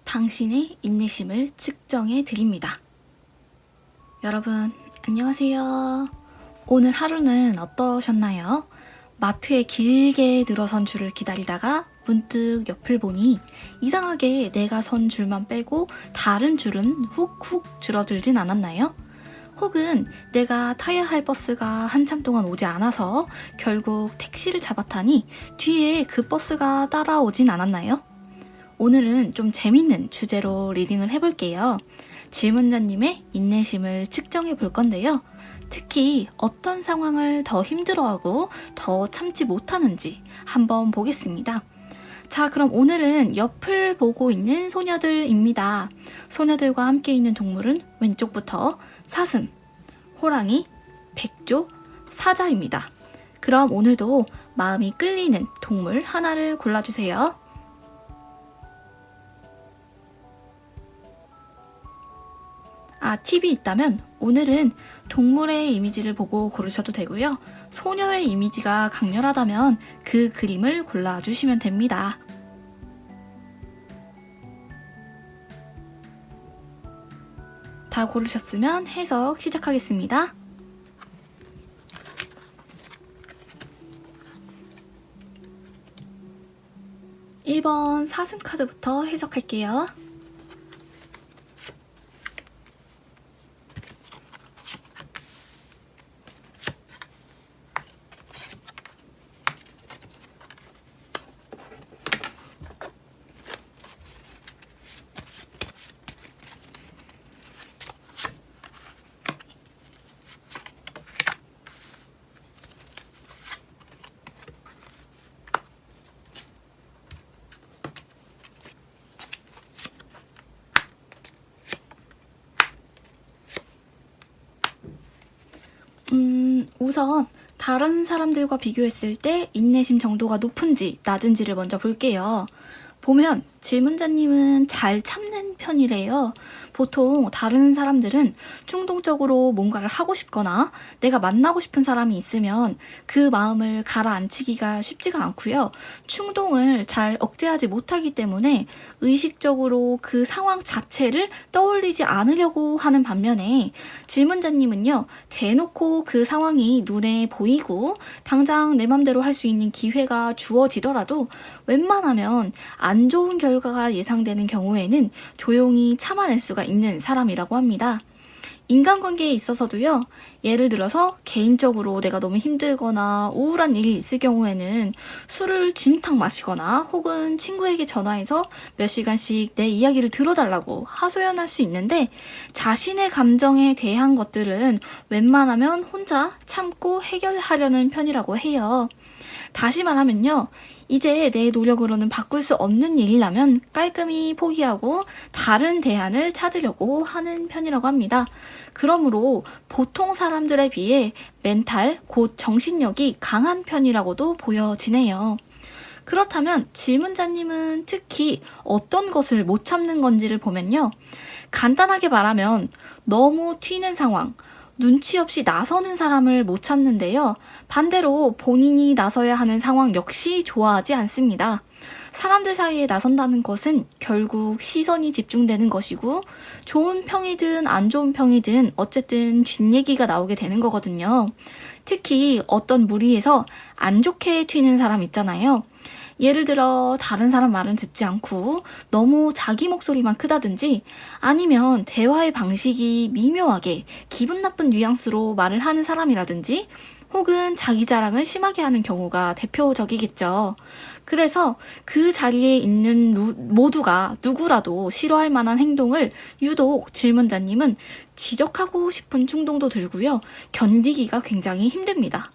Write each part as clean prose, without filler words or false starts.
당신의 인내심을 측정해 드립니다. 여러분, 안녕하세요. 오늘 하루는 어떠셨나요? 마트에 길게 늘어선 줄을 기다리다가 문득 옆을 보니 이상하게 내가 선 줄만 빼고 다른 줄은 훅훅 줄어들진 않았나요? 혹은 내가 타야 할 버스가 한참 동안 오지 않아서 결국 택시를 잡았다니 뒤에 그 버스가 따라오진 않았나요? 오늘은 좀 재밌는 주제로 리딩을 해볼게요. 질문자님의 인내심을 측정해 볼 건데요. 특히 어떤 상황을 더 힘들어하고 더 참지 못하는지 한번 보겠습니다. 자, 그럼 오늘은 옆을 보고 있는 소녀들입니다. 소녀들과 함께 있는 동물은 왼쪽부터 사슴, 호랑이, 백조, 사자입니다. 그럼 오늘도 마음이 끌리는 동물 하나를 골라주세요. 팁이 있다면 오늘은 동물의 이미지를 보고 고르셔도 되고요. 소녀의 이미지가 강렬하다면 그 그림을 골라주시면 됩니다. 다 고르셨으면 해석 시작하겠습니다. 1번 사슴 카드부터 해석할게요. 우선 다른 사람들과 비교했을 때 인내심 정도가 높은지 낮은지를 먼저 볼게요. 보면 질문자님은 잘 참는 편이래요. 보통 다른 사람들은 충동적으로 뭔가를 하고 싶거나 내가 만나고 싶은 사람이 있으면 그 마음을 가라앉히기가 쉽지가 않고요. 충동을 잘 억제하지 못하기 때문에 의식적으로 그 상황 자체를 떠올리지 않으려고 하는 반면에 질문자님은요, 대놓고 그 상황이 눈에 보이고 당장 내 맘대로 할 수 있는 기회가 주어지더라도 웬만하면 안 좋은 결과가 예상되는 경우에는 조용히 참아낼 수가 있는 사람이라고 합니다. 인간관계에 있어서도요, 예를 들어서 개인적으로 내가 너무 힘들거나 우울한 일이 있을 경우에는 술을 진탕 마시거나 혹은 친구에게 전화해서 몇 시간씩 내 이야기를 들어달라고 하소연할 수 있는데 자신의 감정에 대한 것들은 웬만하면 혼자 참고 해결하려는 편이라고 해요. 다시 말하면요, 이제 내 노력으로는 바꿀 수 없는 일이라면 깔끔히 포기하고 다른 대안을 찾으려고 하는 편이라고 합니다. 그러므로 보통 사람들에 비해 멘탈, 곧 정신력이 강한 편이라고도 보여지네요. 그렇다면 질문자님은 특히 어떤 것을 못 참는 건지를 보면요, 간단하게 말하면 너무 튀는 상황, 눈치 없이 나서는 사람을 못 참는데요. 반대로 본인이 나서야 하는 상황 역시 좋아하지 않습니다. 사람들 사이에 나선다는 것은 결국 시선이 집중되는 것이고 좋은 평이든 안 좋은 평이든 어쨌든 뒷얘기가 나오게 되는 거거든요. 특히 어떤 무리에서 안 좋게 튀는 사람 있잖아요. 예를 들어 다른 사람 말은 듣지 않고 너무 자기 목소리만 크다든지 아니면 대화의 방식이 미묘하게 기분 나쁜 뉘앙스로 말을 하는 사람이라든지 혹은 자기 자랑을 심하게 하는 경우가 대표적이겠죠. 그래서 그 자리에 있는 모두가 누구라도 싫어할 만한 행동을 유독 질문자님은 지적하고 싶은 충동도 들고요. 견디기가 굉장히 힘듭니다.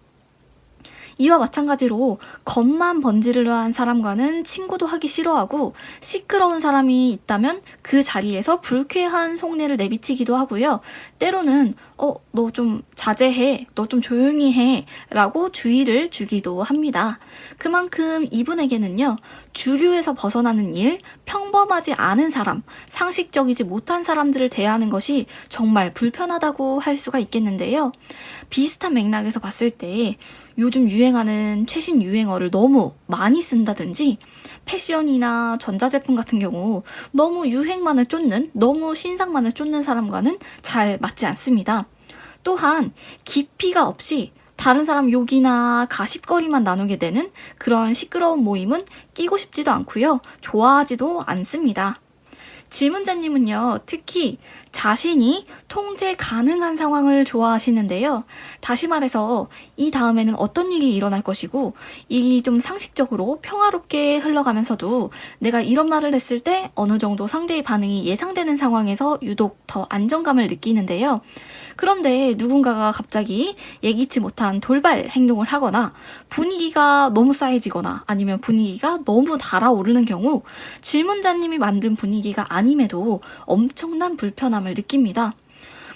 이와 마찬가지로 겉만 번지르르한 사람과는 친구도 하기 싫어하고 시끄러운 사람이 있다면 그 자리에서 불쾌한 속내를 내비치기도 하고요. 때로는 너 좀 자제해, 너 좀 조용히 해 라고 주의를 주기도 합니다. 그만큼 이분에게는요, 주류에서 벗어나는 일, 평범하지 않은 사람, 상식적이지 못한 사람들을 대하는 것이 정말 불편하다고 할 수가 있겠는데요. 비슷한 맥락에서 봤을 때 요즘 유행하는 최신 유행어를 너무 많이 쓴다든지 패션이나 전자제품 같은 경우 너무 유행만을 쫓는, 너무 신상만을 쫓는 사람과는 잘 맞지 않습니다. 또한 깊이가 없이 다른 사람 욕이나 가십거리만 나누게 되는 그런 시끄러운 모임은 끼고 싶지도 않고요. 좋아하지도 않습니다. 질문자님은요, 특히 자신이 통제 가능한 상황을 좋아하시는데요. 다시 말해서 이 다음에는 어떤 일이 일어날 것이고 일이 좀 상식적으로 평화롭게 흘러가면서도 내가 이런 말을 했을 때 어느 정도 상대의 반응이 예상되는 상황에서 유독 더 안정감을 느끼는데요. 그런데 누군가가 갑자기 예기치 못한 돌발 행동을 하거나 분위기가 너무 싸해지거나 아니면 분위기가 너무 달아오르는 경우 질문자님이 만든 분위기가 아님에도 엄청난 불편함을 느낍니다.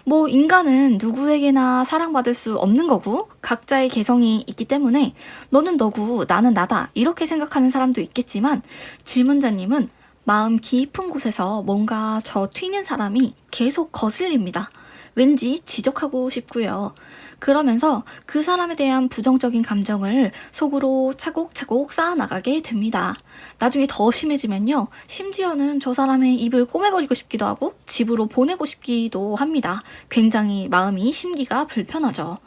뭐 인간은 누구에게나 사랑받을 수 없는 거고 각자의 개성이 있기 때문에 너는 너고 나는 나다 이렇게 생각하는 사람도 있겠지만 질문자님은 마음 깊은 곳에서 뭔가 저 튀는 사람이 계속 거슬립니다. 왠지 지적하고 싶고요. 그러면서 그 사람에 대한 부정적인 감정을 속으로 차곡차곡 쌓아나가게 됩니다. 나중에 더 심해지면요. 심지어는 저 사람의 입을 꼬매버리고 싶기도 하고 집으로 보내고 싶기도 합니다. 굉장히 마음이 심기가 불편하죠.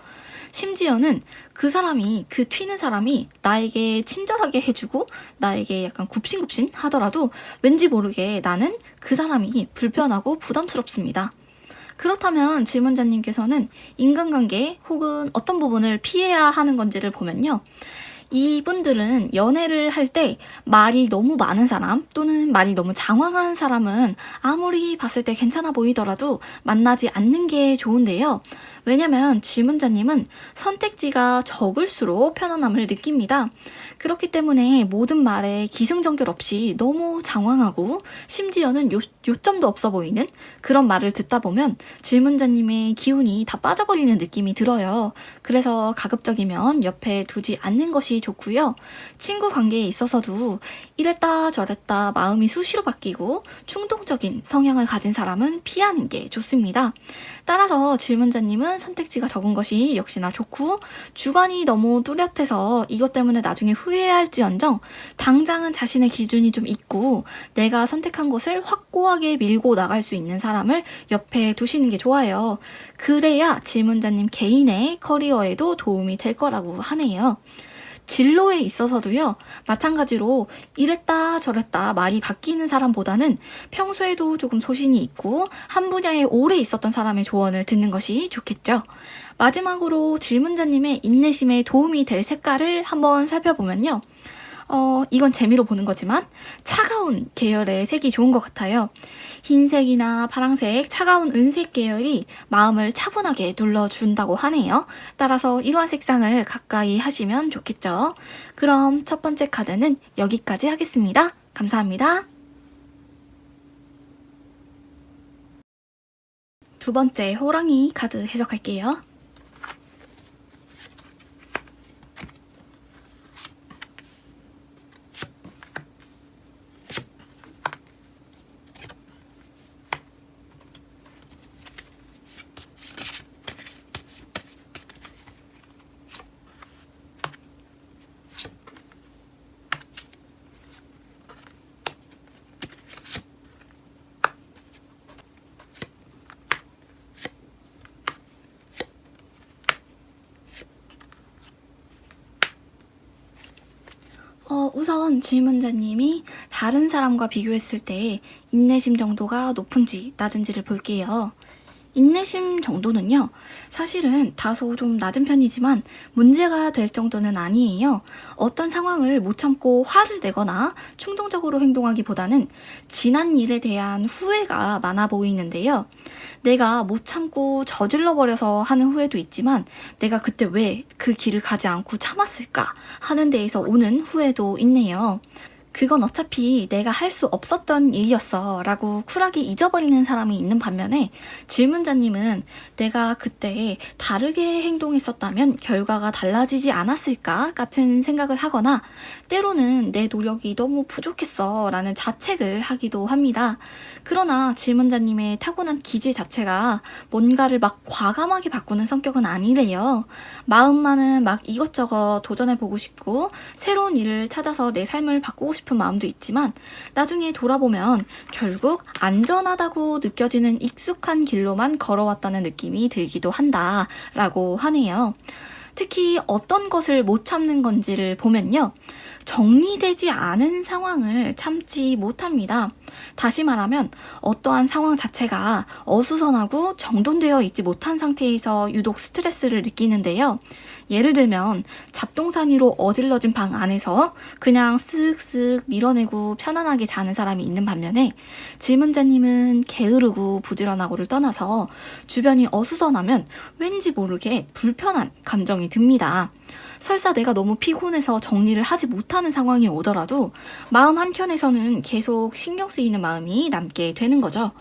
심지어는 그 사람이, 그 튀는 사람이 나에게 친절하게 해주고 나에게 약간 굽신굽신 하더라도 왠지 모르게 나는 그 사람이 불편하고 부담스럽습니다. 그렇다면 질문자님께서는 인간관계 혹은 어떤 부분을 피해야 하는 건지를 보면요. 이분들은 연애를 할 때 말이 너무 많은 사람 또는 말이 너무 장황한 사람은 아무리 봤을 때 괜찮아 보이더라도 만나지 않는 게 좋은데요. 왜냐면 질문자님은 선택지가 적을수록 편안함을 느낍니다. 그렇기 때문에 모든 말에 기승전결 없이 너무 장황하고 심지어는 요점도 없어 보이는 그런 말을 듣다 보면 질문자님의 기운이 다 빠져버리는 느낌이 들어요. 그래서 가급적이면 옆에 두지 않는 것이 좋고요. 친구 관계에 있어서도 이랬다 저랬다 마음이 수시로 바뀌고 충동적인 성향을 가진 사람은 피하는 게 좋습니다. 따라서 질문자님은 선택지가 적은 것이 역시나 좋고 주관이 너무 뚜렷해서 이것 때문에 나중에 후회할지언정 당장은 자신의 기준이 좀 있고 내가 선택한 것을 확고하게 밀고 나갈 수 있는 사람을 옆에 두시는 게 좋아요. 그래야 질문자님 개인의 커리어에도 도움이 될 거라고 하네요. 진로에 있어서도요, 마찬가지로 이랬다 저랬다 말이 바뀌는 사람보다는 평소에도 조금 소신이 있고 한 분야에 오래 있었던 사람의 조언을 듣는 것이 좋겠죠. 마지막으로 질문자님의 인내심에 도움이 될 색깔을 한번 살펴보면요. 이건 재미로 보는 거지만 차가운 계열의 색이 좋은 것 같아요. 흰색이나 파랑색, 차가운 은색 계열이 마음을 차분하게 눌러준다고 하네요. 따라서 이러한 색상을 가까이 하시면 좋겠죠. 그럼 첫 번째 카드는 여기까지 하겠습니다. 감사합니다. 두 번째 호랑이 카드 해석할게요. 우선 질문자님이 다른 사람과 비교했을 때 인내심 정도가 높은지 낮은지를 볼게요. 인내심 정도는요, 사실은 다소 좀 낮은 편이지만 문제가 될 정도는 아니에요. 어떤 상황을 못 참고 화를 내거나 충동적으로 행동하기보다는 지난 일에 대한 후회가 많아 보이는데요. 내가 못 참고 저질러 버려서 하는 후회도 있지만 내가 그때 왜 그 길을 가지 않고 참았을까 하는 데에서 오는 후회도 있네요. 그건 어차피 내가 할 수 없었던 일이었어 라고 쿨하게 잊어버리는 사람이 있는 반면에, 질문자님은 내가 그때 다르게 행동했었다면 결과가 달라지지 않았을까 같은 생각을 하거나, 때로는 내 노력이 너무 부족했어 라는 자책을 하기도 합니다. 그러나 질문자님의 타고난 기질 자체가 뭔가를 막 과감하게 바꾸는 성격은 아니래요. 마음만은 막 이것저것 도전해보고 싶고 새로운 일을 찾아서 내 삶을 바꾸고 싶은 마음도 있지만, 나중에 돌아보면 결국 안전하다고 느껴지는 익숙한 길로만 걸어왔다는 느낌이 들기도 한다라고 하네요. 특히 어떤 것을 못 참는 건지를 보면요, 정리되지 않은 상황을 참지 못합니다. 다시 말하면 어떠한 상황 자체가 어수선하고 정돈되어 있지 못한 상태에서 유독 스트레스를 느끼는데요. 예를 들면 잡동사니로 어질러진 방 안에서 그냥 쓱쓱 밀어내고 편안하게 자는 사람이 있는 반면에, 질문자님은 게으르고 부지런하고를 떠나서 주변이 어수선하면 왠지 모르게 불편한 감정이 듭니다. 설사 내가 너무 피곤해서 정리를 하지 못하는 상황이 오더라도 마음 한켠에서는 계속 신경 쓰이는 마음이 남게 되는 거죠.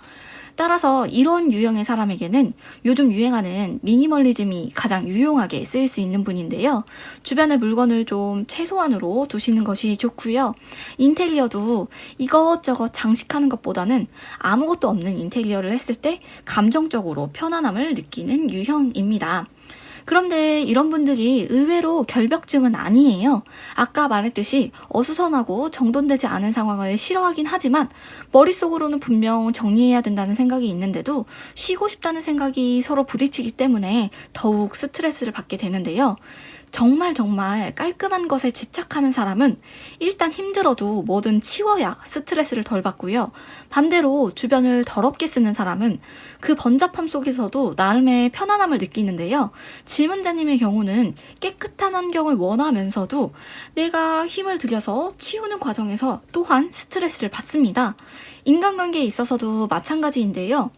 따라서 이런 유형의 사람에게는 요즘 유행하는 미니멀리즘이 가장 유용하게 쓰일 수 있는 분인데요. 주변의 물건을 좀 최소한으로 두시는 것이 좋고요. 인테리어도 이것저것 장식하는 것보다는 아무것도 없는 인테리어를 했을 때 감정적으로 편안함을 느끼는 유형입니다. 그런데 이런 분들이 의외로 결벽증은 아니에요. 아까 말했듯이 어수선하고 정돈되지 않은 상황을 싫어하긴 하지만 머릿속으로는 분명 정리해야 된다는 생각이 있는데도 쉬고 싶다는 생각이 서로 부딪히기 때문에 더욱 스트레스를 받게 되는데요. 정말 깔끔한 것에 집착하는 사람은 일단 힘들어도 뭐든 치워야 스트레스를 덜 받고요. 반대로 주변을 더럽게 쓰는 사람은 그 번잡함 속에서도 나름의 편안함을 느끼는데요. 질문자님의 경우는 깨끗한 환경을 원하면서도 내가 힘을 들여서 치우는 과정에서 또한 스트레스를 받습니다. 인간관계에 있어서도 마찬가지인데요.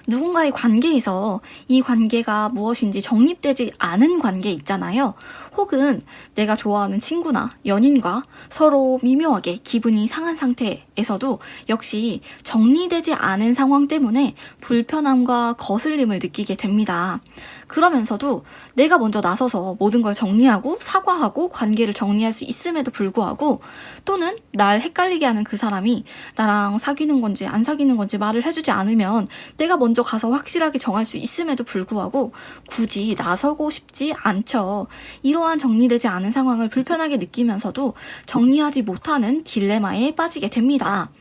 누군가의 관계에서 이 관계가 무엇인지 정립되지 않은 관계 있잖아요. 혹은 내가 좋아하는 친구나 연인과 서로 미묘하게 기분이 상한 상태에서도 역시 정리되지 않은 상황 때문에 불편함과 거슬림을 느끼게 됩니다. 그러면서도 내가 먼저 나서서 모든 걸 정리하고 사과하고 관계를 정리할 수 있음에도 불구하고, 또는 날 헷갈리게 하는 그 사람이 나랑 사귀는 건지 안 사귀는 건지 말을 해주지 않으면 내가 먼저 가서 확실하게 정할 수 있음에도 불구하고 굳이 나서고 싶지 않죠. 이러한 정리되지 않은 상황을 불편하게 느끼면서도 정리하지 못하는 딜레마에 빠지게 됩니다.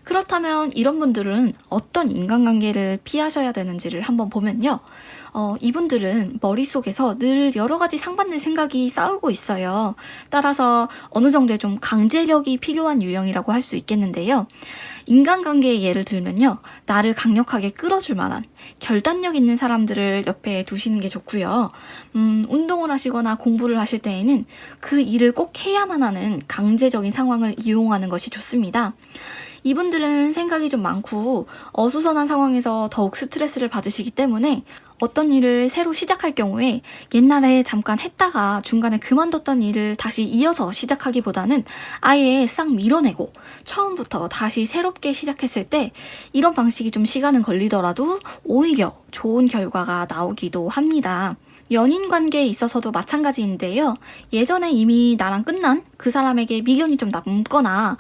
그렇다면 이런 분들은 어떤 인간관계를 피하셔야 되는지를 한번 보면요. 이분들은 머릿속에서 늘 여러 가지 상반된 생각이 싸우고 있어요. 따라서 어느 정도의 좀 강제력이 필요한 유형이라고 할 수 있겠는데요. 인간관계의 예를 들면요, 나를 강력하게 끌어줄 만한 결단력 있는 사람들을 옆에 두시는 게 좋고요. 운동을 하시거나 공부를 하실 때에는 그 일을 꼭 해야만 하는 강제적인 상황을 이용하는 것이 좋습니다. 이분들은 생각이 좀 많고 어수선한 상황에서 더욱 스트레스를 받으시기 때문에 어떤 일을 새로 시작할 경우에 옛날에 잠깐 했다가 중간에 그만뒀던 일을 다시 이어서 시작하기보다는 아예 싹 밀어내고 처음부터 다시 새롭게 시작했을 때 이런 방식이 좀 시간은 걸리더라도 오히려 좋은 결과가 나오기도 합니다. 연인 관계에 있어서도 마찬가지인데요. 예전에 이미 나랑 끝난 그 사람에게 미련이 좀 남거나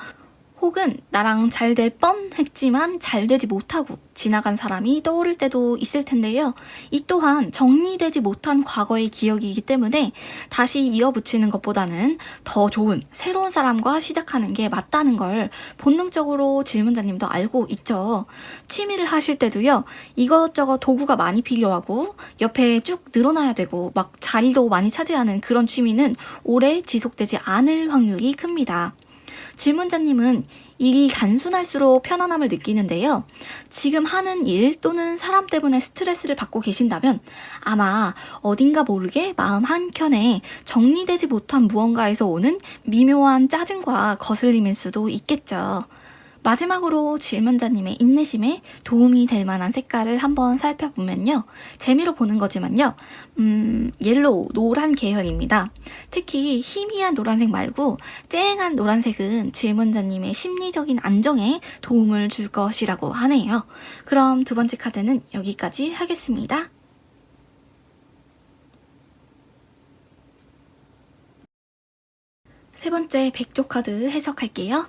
혹은 나랑 잘 될 뻔했지만 잘 되지 못하고 지나간 사람이 떠오를 때도 있을 텐데요. 이 또한 정리되지 못한 과거의 기억이기 때문에 다시 이어붙이는 것보다는 더 좋은 새로운 사람과 시작하는 게 맞다는 걸 본능적으로 질문자님도 알고 있죠. 취미를 하실 때도요, 이것저것 도구가 많이 필요하고 옆에 쭉 늘어나야 되고 막 자리도 많이 차지하는 그런 취미는 오래 지속되지 않을 확률이 큽니다. 질문자님은 일이 단순할수록 편안함을 느끼는데요. 지금 하는 일 또는 사람 때문에 스트레스를 받고 계신다면 아마 어딘가 모르게 마음 한켠에 정리되지 못한 무언가에서 오는 미묘한 짜증과 거슬림일 수도 있겠죠. 마지막으로 질문자님의 인내심에 도움이 될 만한 색깔을 한번 살펴보면요. 재미로 보는 거지만요. 옐로우, 노란 계열입니다. 특히 희미한 노란색 말고 쨍한 노란색은 질문자님의 심리적인 안정에 도움을 줄 것이라고 하네요. 그럼 두 번째 카드는 여기까지 하겠습니다. 세 번째 백조 카드 해석할게요.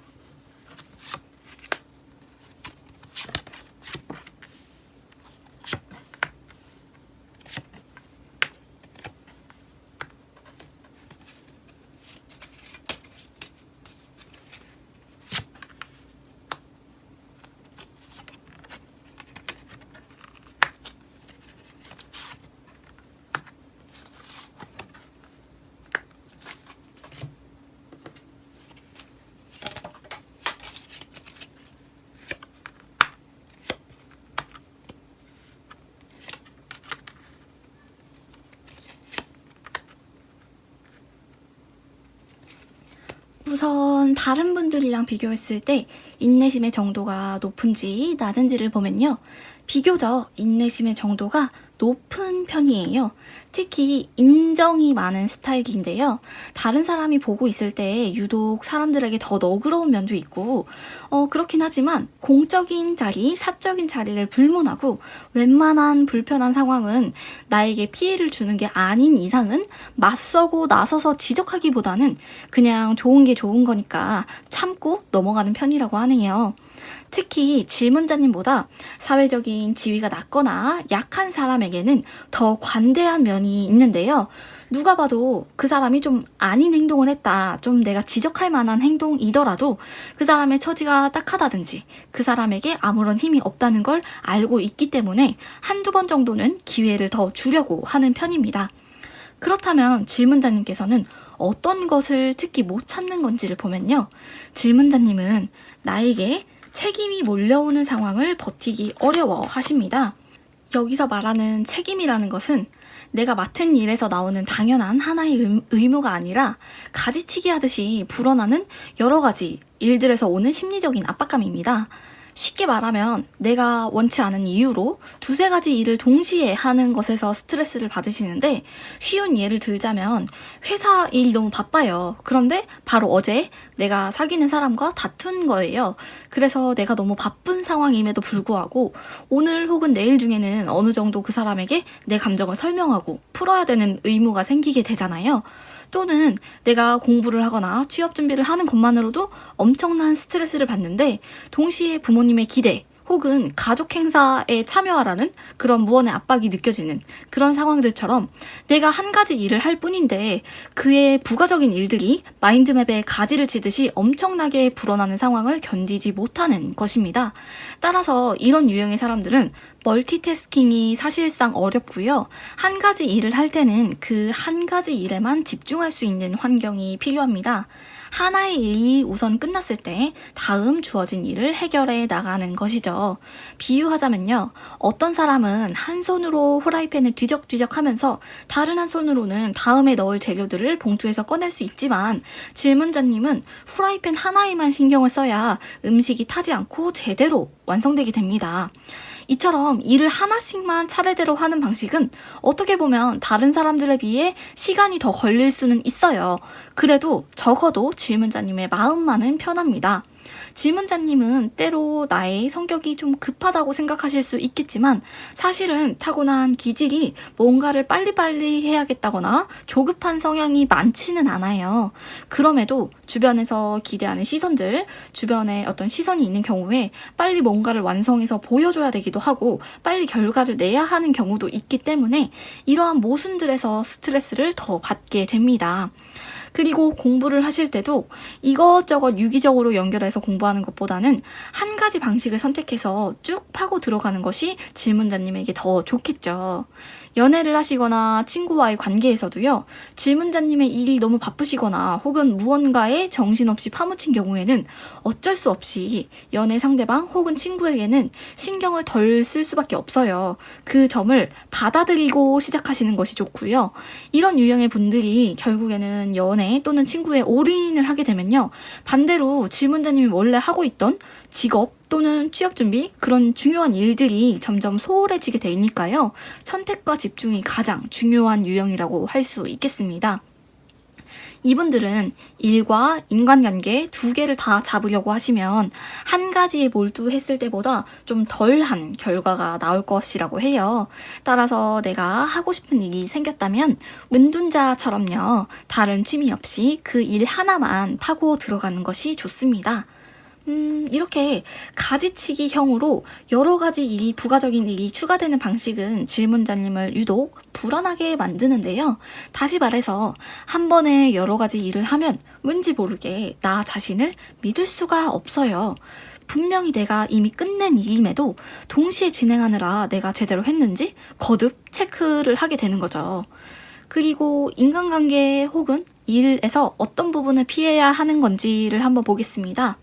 우선 다른 분들이랑 비교했을 때 인내심의 정도가 높은지 낮은지를 보면요. 비교적 인내심의 정도가 높은 편이에요. 특히 인정이 많은 스타일인데요. 다른 사람이 보고 있을 때 유독 사람들에게 더 너그러운 면도 있고 그렇긴 하지만 공적인 자리, 사적인 자리를 불문하고 웬만한 불편한 상황은 나에게 피해를 주는 게 아닌 이상은 맞서고 나서서 지적하기보다는 그냥 좋은 게 좋은 거니까 참고 넘어가는 편이라고 하네요. 특히 질문자님보다 사회적인 지위가 낮거나 약한 사람에게는 더 관대한 면이 있는데요. 누가 봐도 그 사람이 좀 아닌 행동을 했다, 좀 내가 지적할 만한 행동이더라도 그 사람의 처지가 딱하다든지 그 사람에게 아무런 힘이 없다는 걸 알고 있기 때문에 한두 번 정도는 기회를 더 주려고 하는 편입니다. 그렇다면 질문자님께서는 어떤 것을 특히 못 참는 건지를 보면요. 질문자님은 나에게 책임이 몰려오는 상황을 버티기 어려워 하십니다. 여기서 말하는 책임이라는 것은 내가 맡은 일에서 나오는 당연한 하나의 의무가 아니라 가지치기 하듯이 불어나는 여러 가지 일들에서 오는 심리적인 압박감입니다. 쉽게 말하면 내가 원치 않은 이유로 두세 가지 일을 동시에 하는 것에서 스트레스를 받으시는데, 쉬운 예를 들자면 회사 일이 너무 바빠요. 그런데 바로 어제 내가 사귀는 사람과 다툰 거예요. 그래서 내가 너무 바쁜 상황임에도 불구하고 오늘 혹은 내일 중에는 어느 정도 그 사람에게 내 감정을 설명하고 풀어야 되는 의무가 생기게 되잖아요. 또는 내가 공부를 하거나 취업 준비를 하는 것만으로도 엄청난 스트레스를 받는데, 동시에 부모님의 기대 혹은 가족 행사에 참여하라는 그런 무언의 압박이 느껴지는 그런 상황들처럼 내가 한 가지 일을 할 뿐인데 그의 부가적인 일들이 마인드맵에 가지를 치듯이 엄청나게 불어나는 상황을 견디지 못하는 것입니다. 따라서 이런 유형의 사람들은 멀티태스킹이 사실상 어렵고요. 한 가지 일을 할 때는 그 한 가지 일에만 집중할 수 있는 환경이 필요합니다. 하나의 일이 우선 끝났을 때 다음 주어진 일을 해결해 나가는 것이죠. 비유하자면요. 어떤 사람은 한 손으로 후라이팬을 뒤적뒤적 하면서 다른 한 손으로는 다음에 넣을 재료들을 봉투에서 꺼낼 수 있지만, 질문자님은 후라이팬 하나에만 신경을 써야 음식이 타지 않고 제대로 완성되게 됩니다. 이처럼 일을 하나씩만 차례대로 하는 방식은 어떻게 보면 다른 사람들에 비해 시간이 더 걸릴 수는 있어요. 그래도 적어도 질문자님의 마음만은 편합니다. 질문자님은 때로 나의 성격이 좀 급하다고 생각하실 수 있겠지만, 사실은 타고난 기질이 뭔가를 빨리빨리 해야겠다거나 조급한 성향이 많지는 않아요. 그럼에도 주변에서 기대하는 시선들, 주변에 어떤 시선이 있는 경우에 빨리 뭔가를 완성해서 보여줘야 되기도 하고 빨리 결과를 내야 하는 경우도 있기 때문에 이러한 모순들에서 스트레스를 더 받게 됩니다. 그리고 공부를 하실 때도 이것저것 유기적으로 연결해서 공부하는 것보다는 한 가지 방식을 선택해서 쭉 파고 들어가는 것이 질문자님에게 더 좋겠죠. 연애를 하시거나 친구와의 관계에서도요. 질문자님의 일이 너무 바쁘시거나 혹은 무언가에 정신없이 파묻힌 경우에는 어쩔 수 없이 연애 상대방 혹은 친구에게는 신경을 덜 쓸 수밖에 없어요. 그 점을 받아들이고 시작하시는 것이 좋고요. 이런 유형의 분들이 결국에는 연애 연애 또는 친구에 올인을 하게 되면요. 반대로 질문자님이 원래 하고 있던 직업 또는 취업 준비 그런 중요한 일들이 점점 소홀해지게 되니까요. 선택과 집중이 가장 중요한 유형이라고 할 수 있겠습니다. 이분들은 일과 인간관계 두 개를 다 잡으려고 하시면 한 가지에 몰두했을 때보다 좀 덜한 결과가 나올 것이라고 해요. 따라서 내가 하고 싶은 일이 생겼다면 은둔자처럼요. 다른 취미 없이 그 일 하나만 파고 들어가는 것이 좋습니다. 이렇게 가지치기형으로 여러 가지 일이, 부가적인 일이 추가되는 방식은 질문자님을 유독 불안하게 만드는데요. 다시 말해서 한 번에 여러 가지 일을 하면 왠지 모르게 나 자신을 믿을 수가 없어요. 분명히 내가 이미 끝낸 일임에도 동시에 진행하느라 내가 제대로 했는지 거듭 체크를 하게 되는 거죠. 그리고 인간관계 혹은 일에서 어떤 부분을 피해야 하는 건지를 한번 보겠습니다.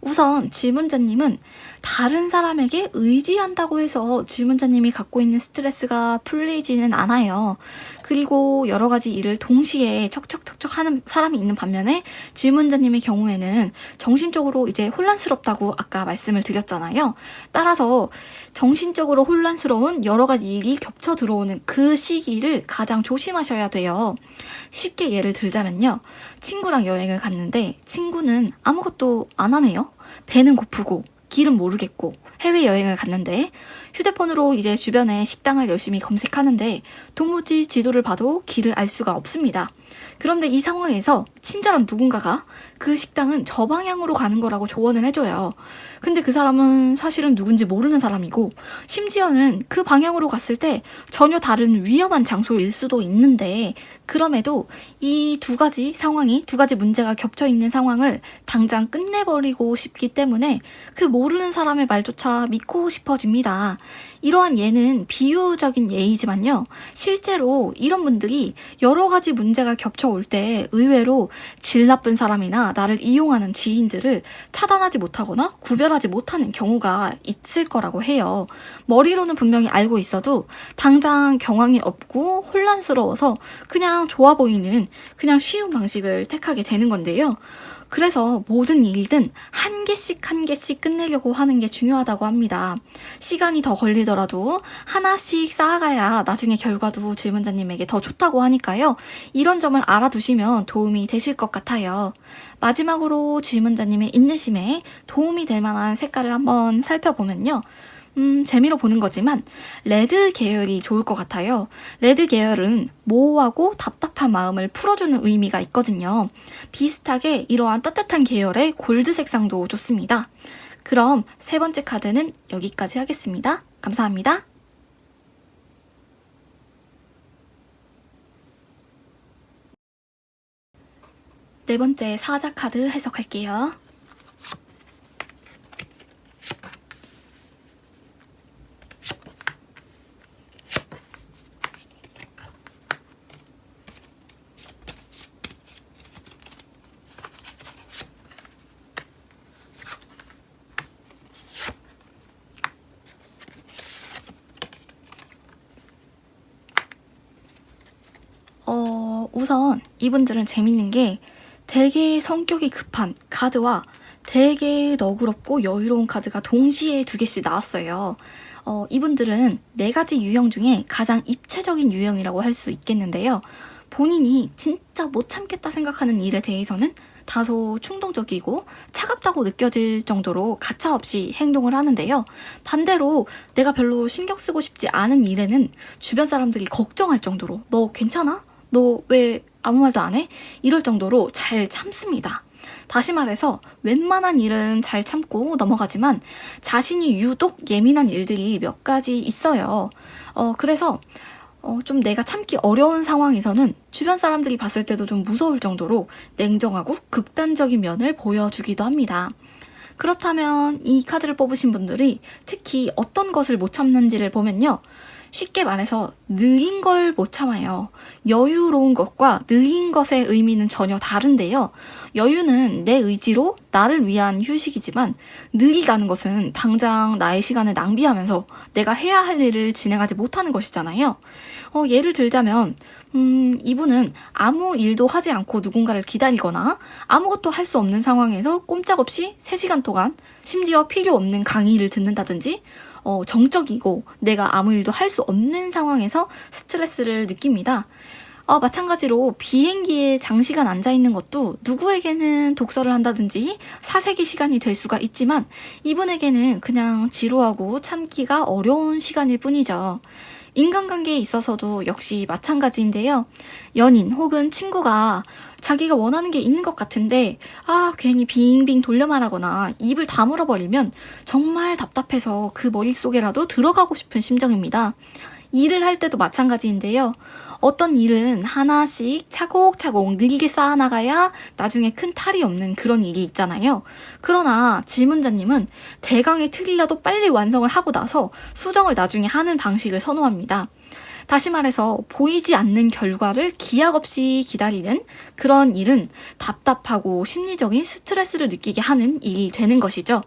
우선 질문자님은 다른 사람에게 의지한다고 해서 질문자님이 갖고 있는 스트레스가 풀리지는 않아요. 그리고 여러 가지 일을 동시에 척척척척 하는 사람이 있는 반면에 질문자님의 경우에는 정신적으로 이제 혼란스럽다고 아까 말씀을 드렸잖아요. 따라서 정신적으로 혼란스러운 여러 가지 일이 겹쳐 들어오는 그 시기를 가장 조심하셔야 돼요. 쉽게 예를 들자면요. 친구랑 여행을 갔는데 친구는 아무것도 안 하네요. 배는 고프고 길은 모르겠고 해외여행을 갔는데 휴대폰으로 이제 주변에 식당을 열심히 검색하는데 도무지 지도를 봐도 길을 알 수가 없습니다. 그런데 이 상황에서 친절한 누군가가 그 식당은 저 방향으로 가는 거라고 조언을 해줘요. 근데 그 사람은 사실은 누군지 모르는 사람이고 심지어는 그 방향으로 갔을 때 전혀 다른 위험한 장소일 수도 있는데 그럼에도 이 두 가지 상황이, 두 가지 문제가 겹쳐 있는 상황을 당장 끝내버리고 싶기 때문에 그 모르는 사람의 말조차 믿고 싶어집니다. 이러한 예는 비유적인 예이지만요. 실제로 이런 분들이 여러 가지 문제가 겹쳐올 때 의외로 질 나쁜 사람이나 나를 이용하는 지인들을 차단하지 못하거나 구별하지 못하는 경우가 있을 거라고 해요. 머리로는 분명히 알고 있어도 당장 경황이 없고 혼란스러워서 그냥 좋아 보이는 그냥 쉬운 방식을 택하게 되는 건데요. 그래서 모든 일든 한 개씩 한 개씩 끝내려고 하는 게 중요하다고 합니다. 시간이 더 걸리더라도 하나씩 쌓아가야 나중에 결과도 질문자님에게 더 좋다고 하니까요. 이런 점을 알아두시면 도움이 되실 것 같아요. 마지막으로 질문자님의 인내심에 도움이 될 만한 색깔을 한번 살펴보면요. 재미로 보는 거지만 레드 계열이 좋을 것 같아요. 레드 계열은 모호하고 답답한 마음을 풀어주는 의미가 있거든요. 비슷하게 이러한 따뜻한 계열의 골드 색상도 좋습니다. 그럼 세 번째 카드는 여기까지 하겠습니다. 감사합니다. 네 번째 사자 카드 해석할게요. 우선 이분들은 재밌는 게 되게 성격이 급한 카드와 되게 너그럽고 여유로운 카드가 동시에 두 개씩 나왔어요. 이분들은 네 가지 유형 중에 가장 입체적인 유형이라고 할 수 있겠는데요. 본인이 진짜 못 참겠다 생각하는 일에 대해서는 다소 충동적이고 차갑다고 느껴질 정도로 가차없이 행동을 하는데요. 반대로 내가 별로 신경 쓰고 싶지 않은 일에는 주변 사람들이 걱정할 정도로 너 괜찮아? 너 왜 아무 말도 안 해? 이럴 정도로 잘 참습니다. 다시 말해서 웬만한 일은 잘 참고 넘어가지만 자신이 유독 예민한 일들이 몇 가지 있어요. 그래서 좀 내가 참기 어려운 상황에서는 주변 사람들이 봤을 때도 좀 무서울 정도로 냉정하고 극단적인 면을 보여주기도 합니다. 그렇다면 이 카드를 뽑으신 분들이 특히 어떤 것을 못 참는지를 보면요. 쉽게 말해서 느린 걸 못 참아요. 여유로운 것과 느린 것의 의미는 전혀 다른데요. 여유는 내 의지로 나를 위한 휴식이지만 느리다는 것은 당장 나의 시간을 낭비하면서 내가 해야 할 일을 진행하지 못하는 것이잖아요. 예를 들자면 이분은 아무 일도 하지 않고 누군가를 기다리거나 아무것도 할 수 없는 상황에서 꼼짝없이 3시간 동안 심지어 필요 없는 강의를 듣는다든지 정적이고 내가 아무 일도 할 수 없는 상황에서 스트레스를 느낍니다. 마찬가지로 비행기에 장시간 앉아있는 것도 누구에게는 독서를 한다든지 사색의 시간이 될 수가 있지만 이분에게는 그냥 지루하고 참기가 어려운 시간일 뿐이죠. 인간관계에 있어서도 역시 마찬가지인데요. 연인 혹은 친구가 자기가 원하는 게 있는 것 같은데 괜히 빙빙 돌려 말하거나 입을 다물어 버리면 정말 답답해서 그 머릿속에라도 들어가고 싶은 심정입니다. 일을 할 때도 마찬가지인데요. 어떤 일은 하나씩 차곡차곡 느리게 쌓아나가야 나중에 큰 탈이 없는 그런 일이 있잖아요. 그러나 질문자님은 대강의 틀이라도 빨리 완성을 하고 나서 수정을 나중에 하는 방식을 선호합니다. 다시 말해서 보이지 않는 결과를 기약 없이 기다리는 그런 일은 답답하고 심리적인 스트레스를 느끼게 하는 일이 되는 것이죠.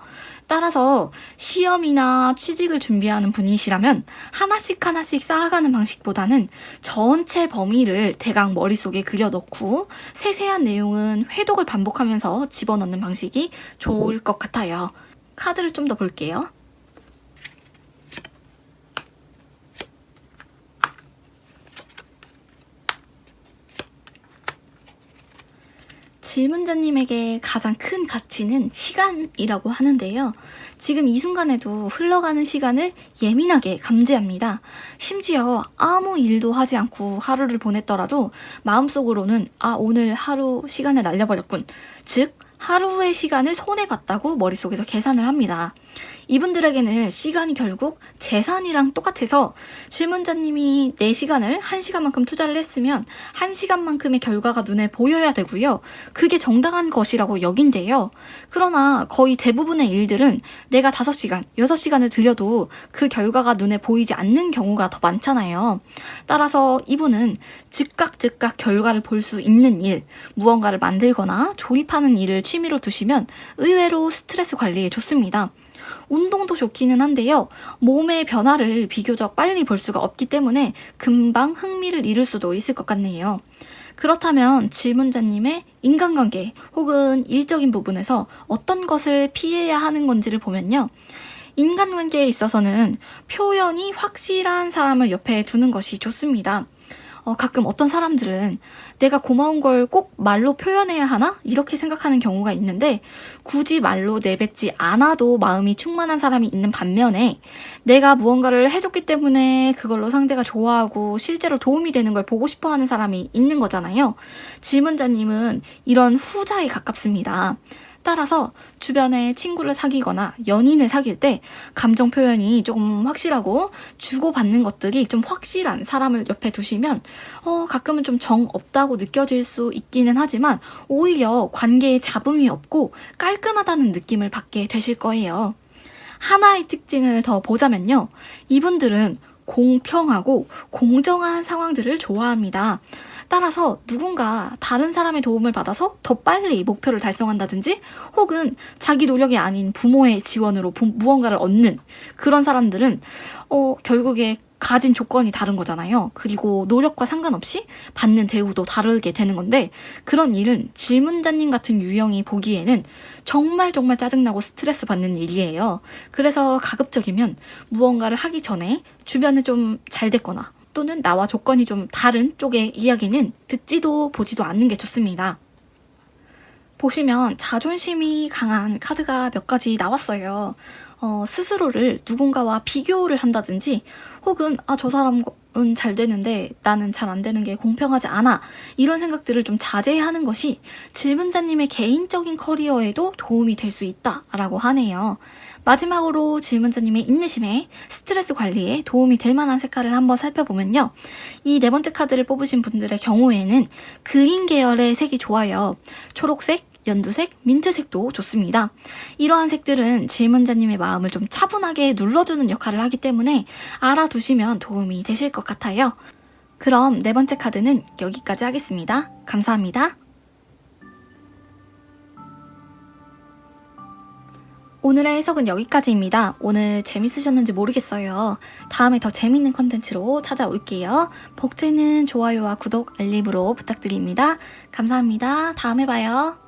따라서 시험이나 취직을 준비하는 분이시라면 하나씩 쌓아가는 방식보다는 전체 범위를 대강 머릿속에 그려넣고 세세한 내용은 회독을 반복하면서 집어넣는 방식이 좋을 것 같아요. 카드를 좀 더 볼게요. 질문자님에게 가장 큰 가치는 시간이라고 하는데요. 지금 이 순간에도 흘러가는 시간을 예민하게 감지합니다. 심지어 아무 일도 하지 않고 하루를 보냈더라도 마음속으로는 오늘 하루 시간을 날려버렸군. 즉 하루의 시간을 손해봤다고 머릿속에서 계산을 합니다. 이분들에게는 시간이 결국 재산이랑 똑같아서 질문자님이 내 시간을 1시간만큼 투자를 했으면 1시간만큼의 결과가 눈에 보여야 되고요. 그게 정당한 것이라고 여긴대요. 그러나 거의 대부분의 일들은 내가 5시간, 6시간을 들여도 그 결과가 눈에 보이지 않는 경우가 더 많잖아요. 따라서 이분은 즉각 결과를 볼 수 있는 일, 무언가를 만들거나 조립하는 일을 취미로 두시면 의외로 스트레스 관리에 좋습니다. 운동도 좋기는 한데요. 몸의 변화를 비교적 빨리 볼 수가 없기 때문에 금방 흥미를 잃을 수도 있을 것 같네요. 그렇다면 질문자님의 인간관계 혹은 일적인 부분에서 어떤 것을 피해야 하는 건지를 보면요. 인간관계에 있어서는 표현이 확실한 사람을 옆에 두는 것이 좋습니다. 가끔 어떤 사람들은 내가 고마운 걸 꼭 말로 표현해야 하나? 이렇게 생각하는 경우가 있는데 굳이 말로 내뱉지 않아도 마음이 충만한 사람이 있는 반면에 내가 무언가를 해줬기 때문에 그걸로 상대가 좋아하고 실제로 도움이 되는 걸 보고 싶어 하는 사람이 있는 거잖아요. 질문자님은 이런 후자에 가깝습니다. 따라서 주변에 친구를 사귀거나 연인을 사귈 때 감정 표현이 조금 확실하고 주고받는 것들이 좀 확실한 사람을 옆에 두시면 가끔은 좀 정 없다고 느껴질 수 있기는 하지만 오히려 관계에 잡음이 없고 깔끔하다는 느낌을 받게 되실 거예요. 하나의 특징을 더 보자면요. 이분들은 공평하고 공정한 상황들을 좋아합니다. 따라서 누군가 다른 사람의 도움을 받아서 더 빨리 목표를 달성한다든지 혹은 자기 노력이 아닌 부모의 지원으로 무언가를 얻는 그런 사람들은 결국에 가진 조건이 다른 거잖아요. 그리고 노력과 상관없이 받는 대우도 다르게 되는 건데 그런 일은 질문자님 같은 유형이 보기에는 정말 짜증나고 스트레스 받는 일이에요. 그래서 가급적이면 무언가를 하기 전에 주변에 좀 잘 됐거나 또는 나와 조건이 좀 다른 쪽의 이야기는 듣지도 보지도 않는 게 좋습니다. 보시면 자존심이 강한 카드가 몇 가지 나왔어요. 스스로를 누군가와 비교를 한다든지 혹은 저 사람은 잘 되는데 나는 잘 안 되는 게 공평하지 않아 이런 생각들을 좀 자제하는 것이 질문자님의 개인적인 커리어에도 도움이 될 수 있다라고 하네요. 마지막으로 질문자님의 인내심에 스트레스 관리에 도움이 될 만한 색깔을 한번 살펴보면요. 이 4번째 카드를 뽑으신 분들의 경우에는 그린 계열의 색이 좋아요. 초록색, 연두색, 민트색도 좋습니다. 이러한 색들은 질문자님의 마음을 좀 차분하게 눌러주는 역할을 하기 때문에 알아두시면 도움이 되실 것 같아요. 그럼 네 번째 카드는 여기까지 하겠습니다. 감사합니다. 오늘의 해석은 여기까지입니다. 오늘 재밌으셨는지 모르겠어요. 다음에 더 재밌는 컨텐츠로 찾아올게요. 복제는 좋아요와 구독, 알림으로 부탁드립니다. 감사합니다. 다음에 봐요.